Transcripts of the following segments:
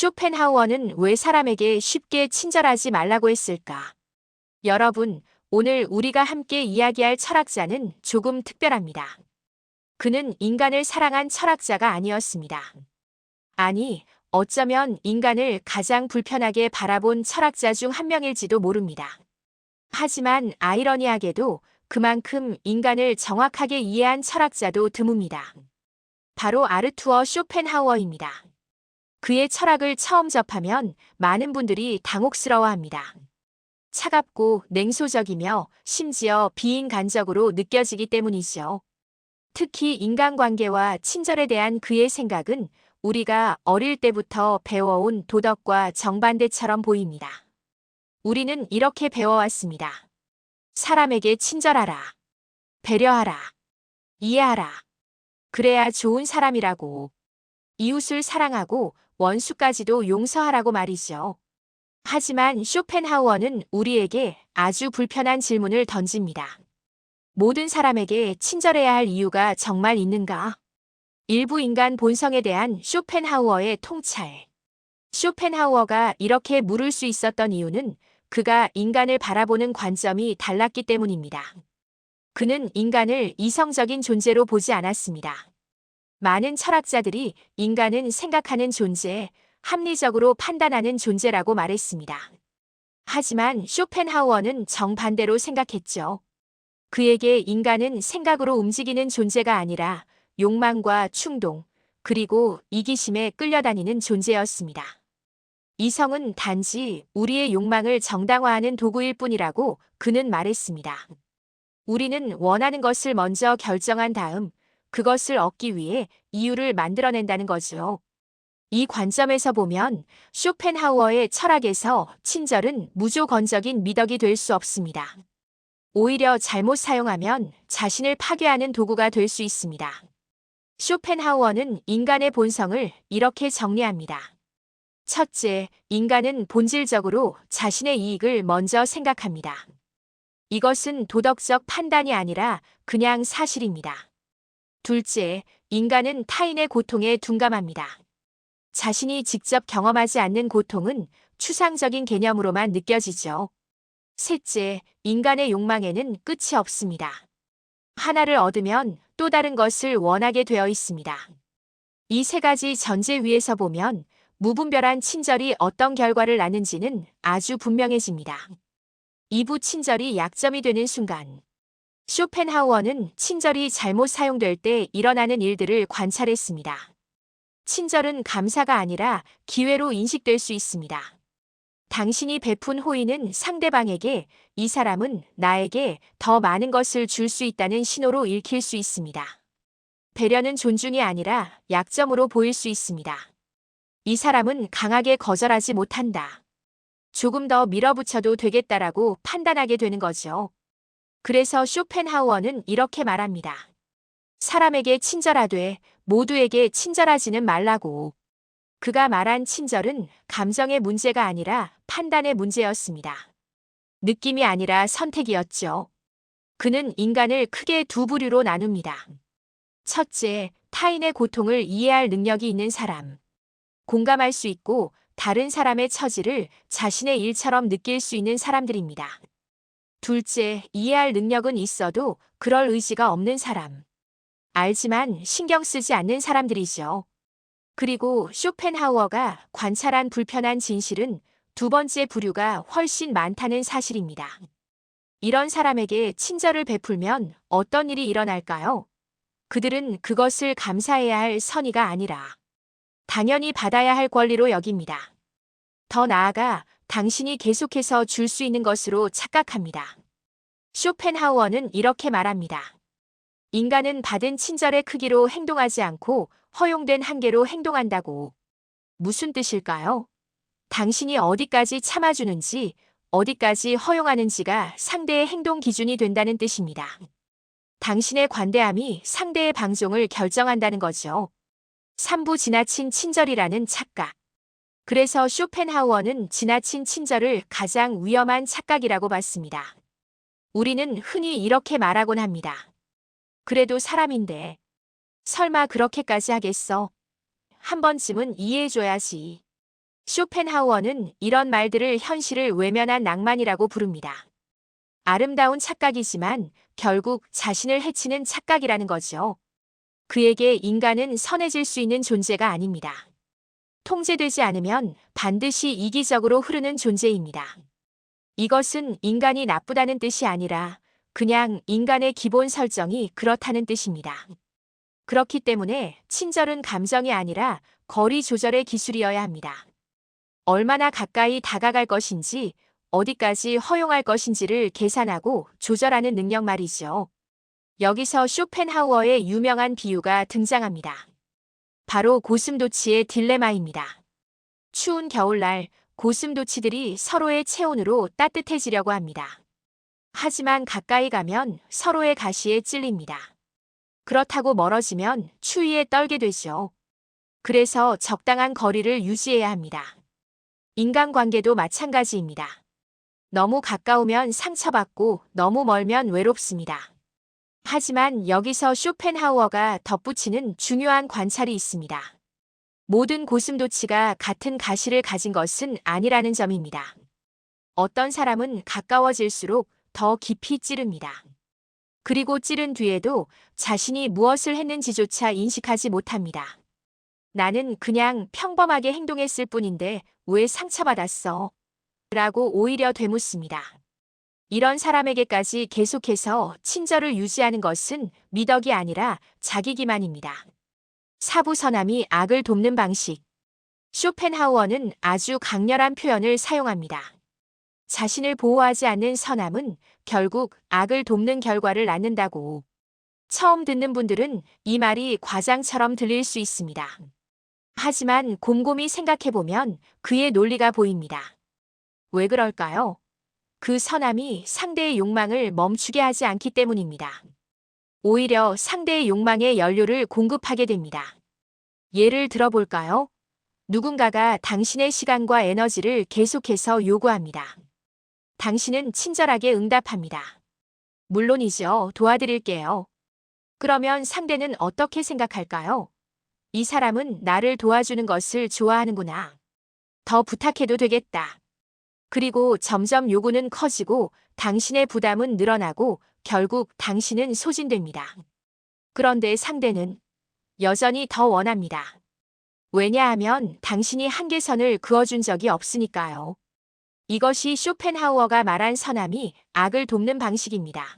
쇼펜하우어는 왜 사람에게 쉽게 친절하지 말라고 했을까? 여러분, 오늘 우리가 함께 이야기할 철학자는 조금 특별합니다. 그는 인간을 사랑한 철학자가 아니었습니다. 아니, 어쩌면 인간을 가장 불편하게 바라본 철학자 중 한 명일지도 모릅니다. 하지만 아이러니하게도 그만큼 인간을 정확하게 이해한 철학자도 드뭅니다. 바로 아르투어 쇼펜하우어입니다. 그의 철학을 처음 접하면 많은 분들이 당혹스러워합니다. 차갑고 냉소적이며 심지어 비인간적으로 느껴지기 때문이죠. 특히 인간관계와 친절에 대한 그의 생각은 우리가 어릴 때부터 배워온 도덕과 정반대처럼 보입니다. 우리는 이렇게 배워왔습니다. 사람에게 친절하라. 배려하라. 이해하라. 그래야 좋은 사람이라고. 이웃을 사랑하고 원수까지도 용서하라고 말이죠. 하지만 쇼펜하우어는 우리에게 아주 불편한 질문을 던집니다. 모든 사람에게 친절해야 할 이유가 정말 있는가? 일부 인간 본성에 대한 쇼펜하우어의 통찰. 쇼펜하우어가 이렇게 물을 수 있었던 이유는 그가 인간을 바라보는 관점이 달랐기 때문입니다. 그는 인간을 이성적인 존재로 보지 않았습니다. 많은 철학자들이 인간은 생각하는 존재, 합리적으로 판단하는 존재라고 말했습니다. 하지만 쇼펜하우어는 정반대로 생각했죠. 그에게 인간은 생각으로 움직이는 존재가 아니라 욕망과 충동, 그리고 이기심에 끌려다니는 존재였습니다. 이성은 단지 우리의 욕망을 정당화하는 도구일 뿐이라고 그는 말했습니다. 우리는 원하는 것을 먼저 결정한 다음 그것을 얻기 위해 이유를 만들어낸다는 거죠. 이 관점에서 보면 쇼펜하우어의 철학에서 친절은 무조건적인 미덕이 될 수 없습니다. 오히려 잘못 사용하면 자신을 파괴하는 도구가 될 수 있습니다. 쇼펜하우어는 인간의 본성을 이렇게 정리합니다. 첫째, 인간은 본질적으로 자신의 이익을 먼저 생각합니다. 이것은 도덕적 판단이 아니라 그냥 사실입니다. 둘째, 인간은 타인의 고통에 둔감합니다. 자신이 직접 경험하지 않는 고통은 추상적인 개념으로만 느껴지죠. 셋째, 인간의 욕망에는 끝이 없습니다. 하나를 얻으면 또 다른 것을 원하게 되어 있습니다. 이 세 가지 전제 위에서 보면 무분별한 친절이 어떤 결과를 낳는지는 아주 분명해집니다. 이부 친절이 약점이 되는 순간, 쇼펜하우어는 친절이 잘못 사용될 때 일어나는 일들을 관찰했습니다. 친절은 감사가 아니라 기회로 인식될 수 있습니다. 당신이 베푼 호의는 상대방에게 이 사람은 나에게 더 많은 것을 줄 수 있다는 신호로 읽힐 수 있습니다. 배려는 존중이 아니라 약점으로 보일 수 있습니다. 이 사람은 강하게 거절하지 못한다. 조금 더 밀어붙여도 되겠다라고 판단하게 되는 거죠. 그래서 쇼펜하우어는 이렇게 말합니다. 사람에게 친절하되 모두에게 친절하지는 말라고. 그가 말한 친절은 감정의 문제가 아니라 판단의 문제였습니다. 느낌이 아니라 선택이었죠. 그는 인간을 크게 두 부류로 나눕니다. 첫째, 타인의 고통을 이해할 능력이 있는 사람. 공감할 수 있고 다른 사람의 처지를 자신의 일처럼 느낄 수 있는 사람들입니다. 둘째, 이해할 능력은 있어도 그럴 의지가 없는 사람. 알지만 신경 쓰지 않는 사람들이죠. 그리고 쇼펜하우어가 관찰한 불편한 진실은 두 번째 부류가 훨씬 많다는 사실입니다. 이런 사람에게 친절을 베풀면 어떤 일이 일어날까요? 그들은 그것을 감사해야 할 선의가 아니라 당연히 받아야 할 권리로 여깁니다. 더 나아가 당신이 계속해서 줄 수 있는 것으로 착각합니다. 쇼펜하우어는 이렇게 말합니다. 인간은 받은 친절의 크기로 행동하지 않고 허용된 한계로 행동한다고. 무슨 뜻일까요? 당신이 어디까지 참아주는지, 어디까지 허용하는지가 상대의 행동 기준이 된다는 뜻입니다. 당신의 관대함이 상대의 방종을 결정한다는 거죠. 3부 지나친 친절이라는 착각. 그래서 쇼펜하우어는 지나친 친절을 가장 위험한 착각이라고 봤습니다. 우리는 흔히 이렇게 말하곤 합니다. 그래도 사람인데 설마 그렇게까지 하겠어? 한 번쯤은 이해해줘야지. 쇼펜하우어는 이런 말들을 현실을 외면한 낭만이라고 부릅니다. 아름다운 착각이지만 결국 자신을 해치는 착각이라는 거죠. 그에게 인간은 선해질 수 있는 존재가 아닙니다. 통제되지 않으면 반드시 이기적으로 흐르는 존재입니다. 이것은 인간이 나쁘다는 뜻이 아니라 그냥 인간의 기본 설정이 그렇다는 뜻입니다. 그렇기 때문에 친절은 감정이 아니라 거리 조절의 기술이어야 합니다. 얼마나 가까이 다가갈 것인지, 어디까지 허용할 것인지를 계산하고 조절하는 능력 말이죠. 여기서 쇼펜하우어의 유명한 비유가 등장합니다. 바로 고슴도치의 딜레마입니다. 추운 겨울날 고슴도치들이 서로의 체온으로 따뜻해지려고 합니다. 하지만 가까이 가면 서로의 가시에 찔립니다. 그렇다고 멀어지면 추위에 떨게 되죠. 그래서 적당한 거리를 유지해야 합니다. 인간관계도 마찬가지입니다. 너무 가까우면 상처받고 너무 멀면 외롭습니다. 하지만 여기서 쇼펜하우어가 덧붙이는 중요한 관찰이 있습니다. 모든 고슴도치가 같은 가시를 가진 것은 아니라는 점입니다. 어떤 사람은 가까워질수록 더 깊이 찌릅니다. 그리고 찌른 뒤에도 자신이 무엇을 했는지조차 인식하지 못합니다. 나는 그냥 평범하게 행동했을 뿐인데 왜 상처받았어? 라고 오히려 되묻습니다. 이런 사람에게까지 계속해서 친절을 유지하는 것은 미덕이 아니라 자기 기만입니다. 사부선함이 악을 돕는 방식. 쇼펜하우어는 아주 강렬한 표현을 사용합니다. 자신을 보호하지 않는 선함은 결국 악을 돕는 결과를 낳는다고. 처음 듣는 분들은 이 말이 과장처럼 들릴 수 있습니다. 하지만 곰곰이 생각해보면 그의 논리가 보입니다. 왜 그럴까요? 그 선함이 상대의 욕망을 멈추게 하지 않기 때문입니다. 오히려 상대의 욕망에 연료를 공급하게 됩니다. 예를 들어볼까요? 누군가가 당신의 시간과 에너지를 계속해서 요구합니다. 당신은 친절하게 응답합니다. 물론이죠. 도와드릴게요. 그러면 상대는 어떻게 생각할까요? 이 사람은 나를 도와주는 것을 좋아하는구나. 더 부탁해도 되겠다. 그리고 점점 요구는 커지고 당신의 부담은 늘어나고 결국 당신은 소진됩니다. 그런데 상대는 여전히 더 원합니다. 왜냐하면 당신이 한계선을 그어준 적이 없으니까요. 이것이 쇼펜하우어가 말한 선함이 악을 돕는 방식입니다.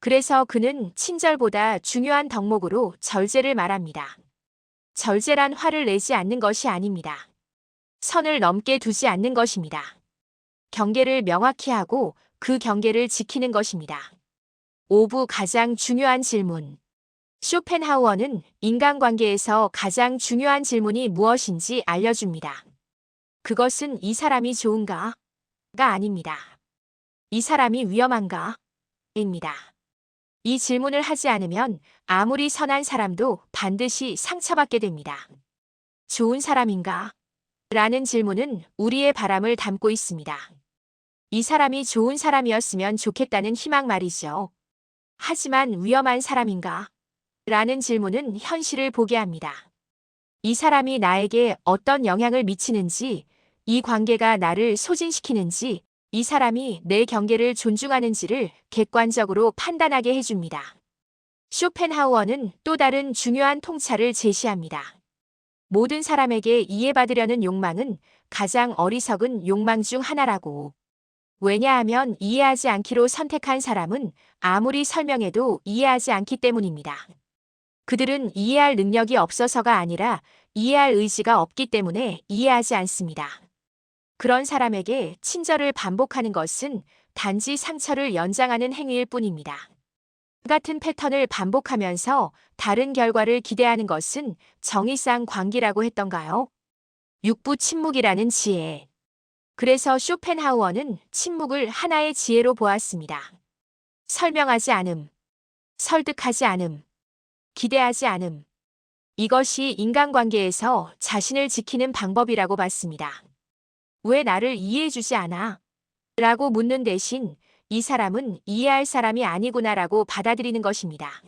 그래서 그는 친절보다 중요한 덕목으로 절제를 말합니다. 절제란 화를 내지 않는 것이 아닙니다. 선을 넘게 두지 않는 것입니다. 경계를 명확히 하고 그 경계를 지키는 것입니다. 5부 가장 중요한 질문. 쇼펜하우어는 인간관계에서 가장 중요한 질문이 무엇인지 알려줍니다. 그것은 이 사람이 좋은가? 가 아닙니다. 이 사람이 위험한가? 입니다. 이 질문을 하지 않으면 아무리 선한 사람도 반드시 상처받게 됩니다. 좋은 사람인가? 라는 질문은 우리의 바람을 담고 있습니다. 이 사람이 좋은 사람이었으면 좋겠다는 희망 말이죠. 하지만 위험한 사람인가? 라는 질문은 현실을 보게 합니다. 이 사람이 나에게 어떤 영향을 미치는지, 이 관계가 나를 소진시키는지, 이 사람이 내 경계를 존중하는지를 객관적으로 판단하게 해줍니다. 쇼펜하우어는 또 다른 중요한 통찰을 제시합니다. 모든 사람에게 이해받으려는 욕망은 가장 어리석은 욕망 중 하나라고. 왜냐하면 이해하지 않기로 선택한 사람은 아무리 설명해도 이해하지 않기 때문입니다. 그들은 이해할 능력이 없어서가 아니라 이해할 의지가 없기 때문에 이해하지 않습니다. 그런 사람에게 친절을 반복하는 것은 단지 상처를 연장하는 행위일 뿐입니다. 같은 패턴을 반복하면서 다른 결과를 기대하는 것은 정의상 광기라고 했던가요? 6부 침묵이라는 지혜. 그래서 쇼펜하우어는 침묵을 하나의 지혜로 보았습니다. 설명하지 않음, 설득하지 않음, 기대하지 않음. 이것이 인간관계에서 자신을 지키는 방법이라고 봤습니다. 왜 나를 이해해주지 않아? 라고 묻는 대신 이 사람은 이해할 사람이 아니구나라고 받아들이는 것입니다.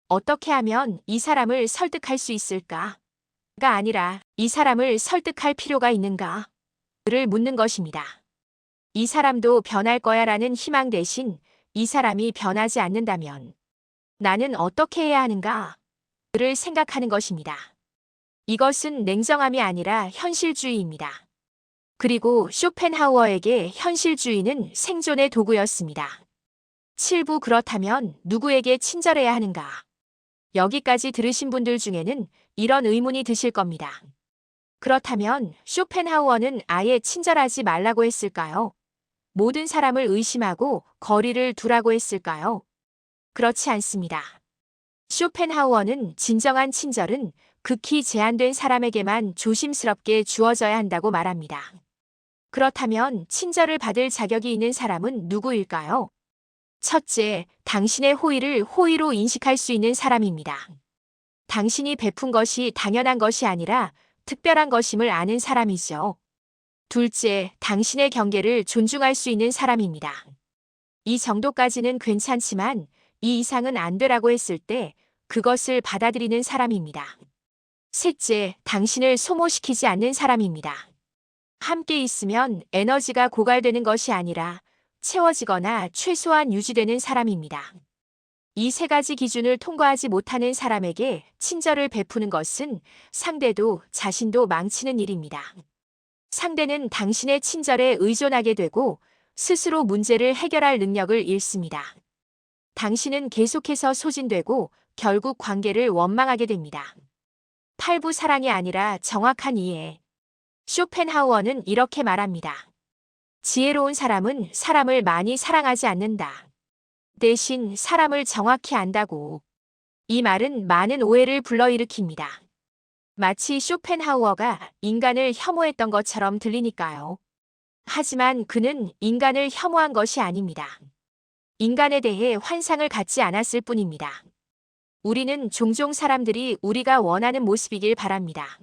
어떻게 하면 이 사람을 설득할 수 있을까? 아니라 이 사람을 설득할 필요가 있는가? 를 묻는 것입니다. 이 사람도 변할 거야라는 희망 대신 이 사람이 변하지 않는다면 나는 어떻게 해야 하는가? 를 생각하는 것입니다. 이것은 냉정함이 아니라 현실주의입니다. 그리고 쇼펜하우어에게 현실주의는 생존의 도구였습니다. 7부 그렇다면 누구에게 친절해야 하는가? 여기까지 들으신 분들 중에는 이런 의문이 드실 겁니다. 그렇다면 쇼펜하우어는 아예 친절하지 말라고 했을까요? 모든 사람을 의심하고 거리를 두라고 했을까요? 그렇지 않습니다. 쇼펜하우어는 진정한 친절은 극히 제한된 사람에게만 조심스럽게 주어져야 한다고 말합니다. 그렇다면 친절을 받을 자격이 있는 사람은 누구일까요? 첫째, 당신의 호의를 호의로 인식할 수 있는 사람입니다. 당신이 베푼 것이 당연한 것이 아니라 특별한 것임을 아는 사람이죠. 둘째, 당신의 경계를 존중할 수 있는 사람입니다. 이 정도까지는 괜찮지만 이 이상은 안 되라고 했을 때 그것을 받아들이는 사람입니다. 셋째, 당신을 소모시키지 않는 사람입니다. 함께 있으면 에너지가 고갈되는 것이 아니라 채워지거나 최소한 유지되는 사람입니다. 이 세 가지 기준을 통과하지 못하는 사람에게 친절을 베푸는 것은 상대도 자신도 망치는 일입니다. 상대는 당신의 친절에 의존하게 되고 스스로 문제를 해결할 능력을 잃습니다. 당신은 계속해서 소진되고 결국 관계를 원망하게 됩니다. 8부 사랑이 아니라 정확한 이해. 쇼펜하우어는 이렇게 말합니다. 지혜로운 사람은 사람을 많이 사랑하지 않는다. 대신 사람을 정확히 안다고. 이 말은 많은 오해를 불러일으킵니다. 마치 쇼펜하우어가 인간을 혐오했던 것처럼 들리니까요. 하지만 그는 인간을 혐오한 것이 아닙니다. 인간에 대해 환상을 갖지 않았을 뿐입니다. 우리는 종종 사람들이 우리가 원하는 모습이길 바랍니다.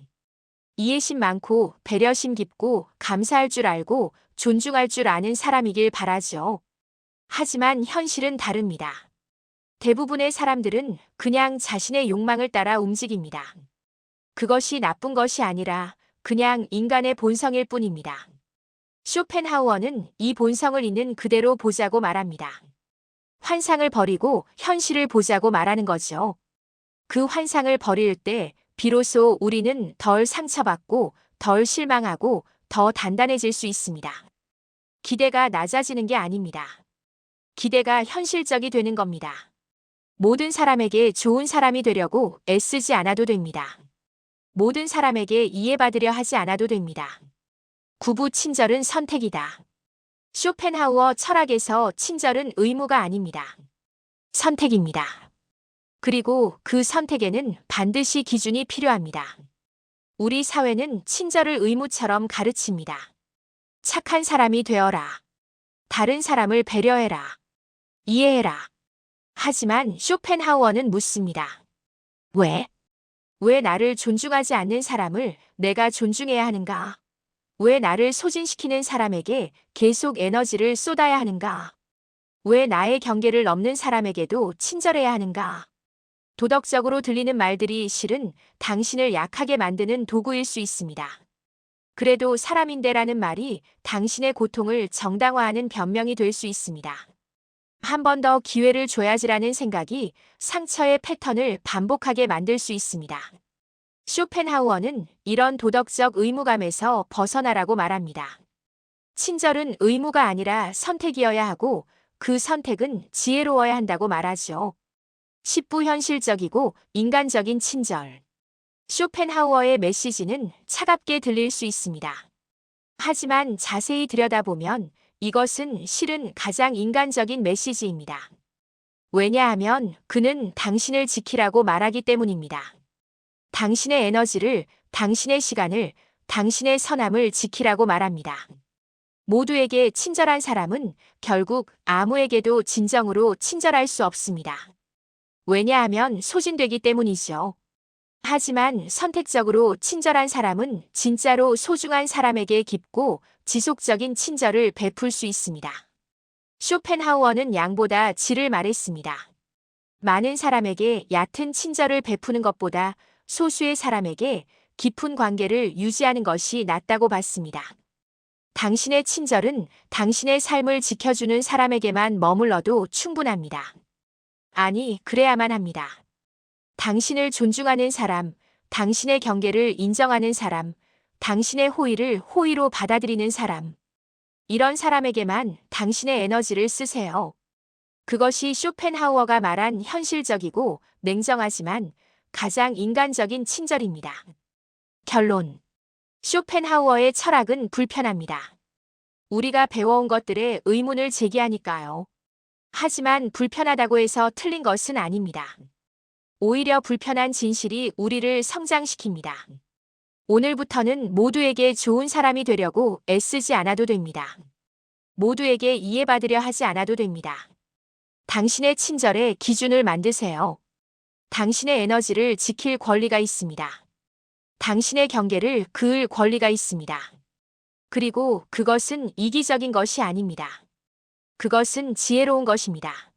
이해심 많고 배려심 깊고 감사할 줄 알고 존중할 줄 아는 사람이길 바라죠. 하지만 현실은 다릅니다. 대부분의 사람들은 그냥 자신의 욕망을 따라 움직입니다. 그것이 나쁜 것이 아니라 그냥 인간의 본성일 뿐입니다. 쇼펜하우어는 이 본성을 있는 그대로 보자고 말합니다. 환상을 버리고 현실을 보자고 말하는 거죠. 그 환상을 버릴 때 비로소 우리는 덜 상처받고 덜 실망하고 더 단단해질 수 있습니다. 기대가 낮아지는 게 아닙니다. 기대가 현실적이 되는 겁니다. 모든 사람에게 좋은 사람이 되려고 애쓰지 않아도 됩니다. 모든 사람에게 이해받으려 하지 않아도 됩니다. 구부 친절은 선택이다. 쇼펜하우어 철학에서 친절은 의무가 아닙니다. 선택입니다. 그리고 그 선택에는 반드시 기준이 필요합니다. 우리 사회는 친절을 의무처럼 가르칩니다. 착한 사람이 되어라. 다른 사람을 배려해라. 이해해라. 하지만 쇼펜하우어는 묻습니다. 왜? 왜 나를 존중하지 않는 사람을 내가 존중해야 하는가? 왜 나를 소진시키는 사람에게 계속 에너지를 쏟아야 하는가? 왜 나의 경계를 넘는 사람에게도 친절해야 하는가? 도덕적으로 들리는 말들이 실은 당신을 약하게 만드는 도구일 수 있습니다. 그래도 사람인데라는 말이 당신의 고통을 정당화하는 변명이 될 수 있습니다. 한 번 더 기회를 줘야지라는 생각이 상처의 패턴을 반복하게 만들 수 있습니다. 쇼펜하우어는 이런 도덕적 의무감에서 벗어나라고 말합니다. 친절은 의무가 아니라 선택이어야 하고 그 선택은 지혜로워야 한다고 말하죠. 10부 현실적이고 인간적인 친절. 쇼펜하우어의 메시지는 차갑게 들릴 수 있습니다. 하지만 자세히 들여다보면 이것은 실은 가장 인간적인 메시지입니다. 왜냐하면 그는 당신을 지키라고 말하기 때문입니다. 당신의 에너지를, 당신의 시간을, 당신의 선함을 지키라고 말합니다. 모두에게 친절한 사람은 결국 아무에게도 진정으로 친절할 수 없습니다. 왜냐하면 소진되기 때문이죠. 하지만 선택적으로 친절한 사람은 진짜로 소중한 사람에게 깊고 지속적인 친절을 베풀 수 있습니다. 쇼펜하우어는 양보다 질을 말했습니다. 많은 사람에게 얕은 친절을 베푸는 것보다 소수의 사람에게 깊은 관계를 유지하는 것이 낫다고 봤습니다. 당신의 친절은 당신의 삶을 지켜주는 사람에게만 머물러도 충분합니다. 아니, 그래야만 합니다. 당신을 존중하는 사람, 당신의 경계를 인정하는 사람, 당신의 호의를 호의로 받아들이는 사람. 이런 사람에게만 당신의 에너지를 쓰세요. 그것이 쇼펜하우어가 말한 현실적이고 냉정하지만 가장 인간적인 친절입니다. 결론. 쇼펜하우어의 철학은 불편합니다. 우리가 배워온 것들에 의문을 제기하니까요. 하지만 불편하다고 해서 틀린 것은 아닙니다. 오히려 불편한 진실이 우리를 성장시킵니다. 오늘부터는 모두에게 좋은 사람이 되려고 애쓰지 않아도 됩니다. 모두에게 이해받으려 하지 않아도 됩니다. 당신의 친절에 기준을 만드세요. 당신의 에너지를 지킬 권리가 있습니다. 당신의 경계를 그을 권리가 있습니다. 그리고 그것은 이기적인 것이 아닙니다. 그것은 지혜로운 것입니다.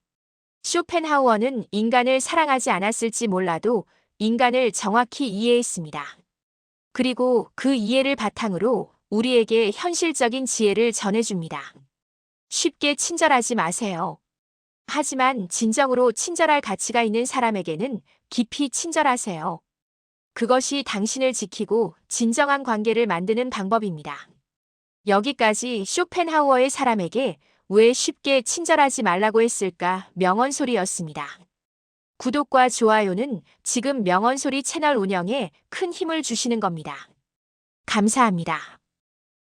쇼펜하우어는 인간을 사랑하지 않았을지 몰라도 인간을 정확히 이해했습니다. 그리고 그 이해를 바탕으로 우리에게 현실적인 지혜를 전해줍니다. 쉽게 친절하지 마세요. 하지만 진정으로 친절할 가치가 있는 사람에게는 깊이 친절하세요. 그것이 당신을 지키고 진정한 관계를 만드는 방법입니다. 여기까지 쇼펜하우어의 사람에게 왜 쉽게 친절하지 말라고 했을까 명언소리였습니다. 구독과 좋아요는 지금 명언소리 채널 운영에 큰 힘을 주시는 겁니다. 감사합니다.